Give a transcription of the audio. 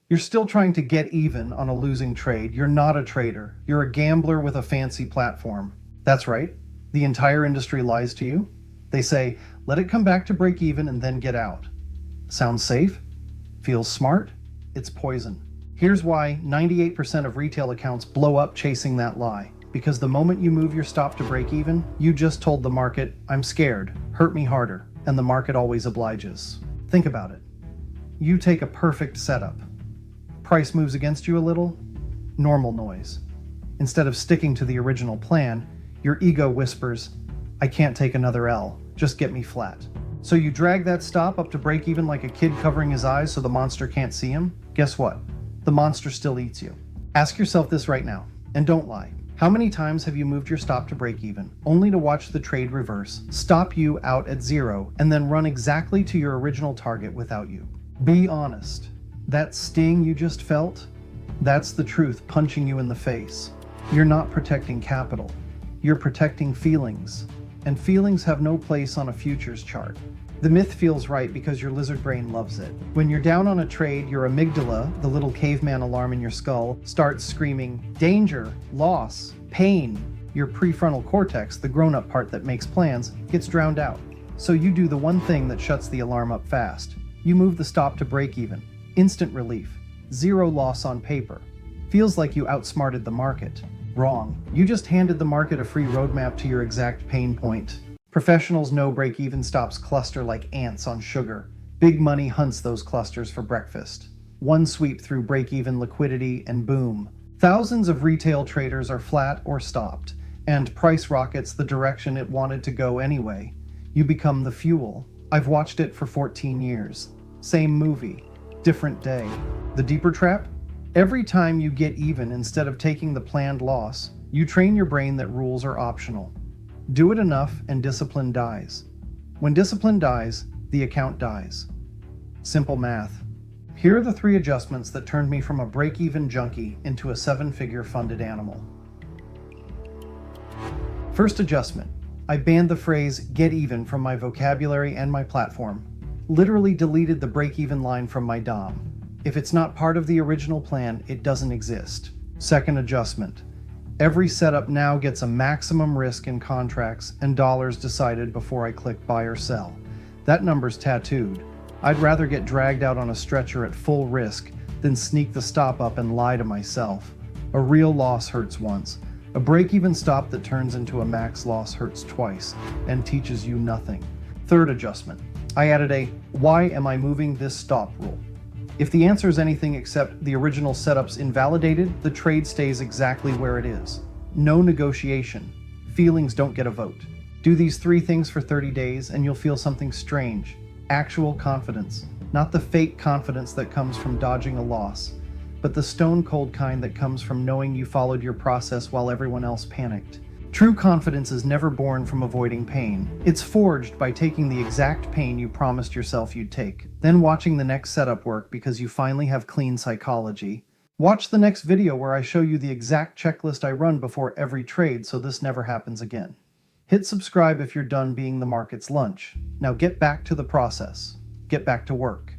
You're still trying to get even on a losing trade. You're not a trader. You're a gambler with a fancy platform. That's right. The entire industry lies to you. They say, let it come back to break even and then get out. Sounds safe? Feels smart? It's poison. Here's why 98% of retail accounts blow up chasing that lie. Because the moment you move your stop to break even, you just told the market, I'm scared, hurt me harder, and the market always obliges. Think about it. You take a perfect setup. Price moves against you a little, normal noise. Instead of sticking to the original plan, your ego whispers, I can't take another L, just get me flat. So you drag that stop up to break even like a kid covering his eyes so the monster can't see him. Guess what? The monster still eats you. Ask yourself this right now, and don't lie. How many times have you moved your stop to break even, only to watch the trade reverse, stop you out at zero, and then run exactly to your original target without you? Be honest. That sting you just felt? That's the truth punching you in the face. You're not protecting capital. You're protecting feelings. And feelings have no place on a futures chart. The myth feels right because your lizard brain loves it. When you're down on a trade, your amygdala, the little caveman alarm in your skull, starts screaming, danger, loss, pain. Your prefrontal cortex, the grown-up part that makes plans, gets drowned out. So you do the one thing that shuts the alarm up fast. You move the stop to break even. Instant relief. Zero loss on paper. Feels like you outsmarted the market. Wrong. You just handed the market a free roadmap to your exact pain point. Professionals know break-even stops cluster like ants on sugar. Big money hunts those clusters for breakfast. One sweep through break-even liquidity and boom. Thousands of retail traders are flat or stopped, and price rockets the direction it wanted to go anyway. You become the fuel. I've watched it for 14 years. Same movie, different day. The deeper trap? Every time you get even instead of taking the planned loss, you train your brain that rules are optional. Do it enough and discipline dies. When discipline dies, the account dies. Simple math. Here are the 3 adjustments that turned me from a break-even junkie into a 7-figure funded animal. First adjustment. I banned the phrase get even from my vocabulary and my platform. Literally deleted the break-even line from my DOM. If it's not part of the original plan, it doesn't exist. Second adjustment. Every setup now gets a maximum risk in contracts and dollars decided before I click buy or sell. That number's tattooed. I'd rather get dragged out on a stretcher at full risk than sneak the stop up and lie to myself. A real loss hurts once. A break-even stop that turns into a max loss hurts twice and teaches you nothing. Third adjustment. I added a why am I moving this stop rule. If the answer is anything except the original setup's invalidated, the trade stays exactly where it is. No negotiation. Feelings don't get a vote. Do these 3 things for 30 days and you'll feel something strange. Actual confidence. Not the fake confidence that comes from dodging a loss, but the stone-cold kind that comes from knowing you followed your process while everyone else panicked. True confidence is never born from avoiding pain. It's forged by taking the exact pain you promised yourself you'd take, then watching the next setup work because you finally have clean psychology. Watch the next video where I show you the exact checklist I run before every trade so this never happens again. Hit subscribe if you're done being the market's lunch. Now get back to the process. Get back to work.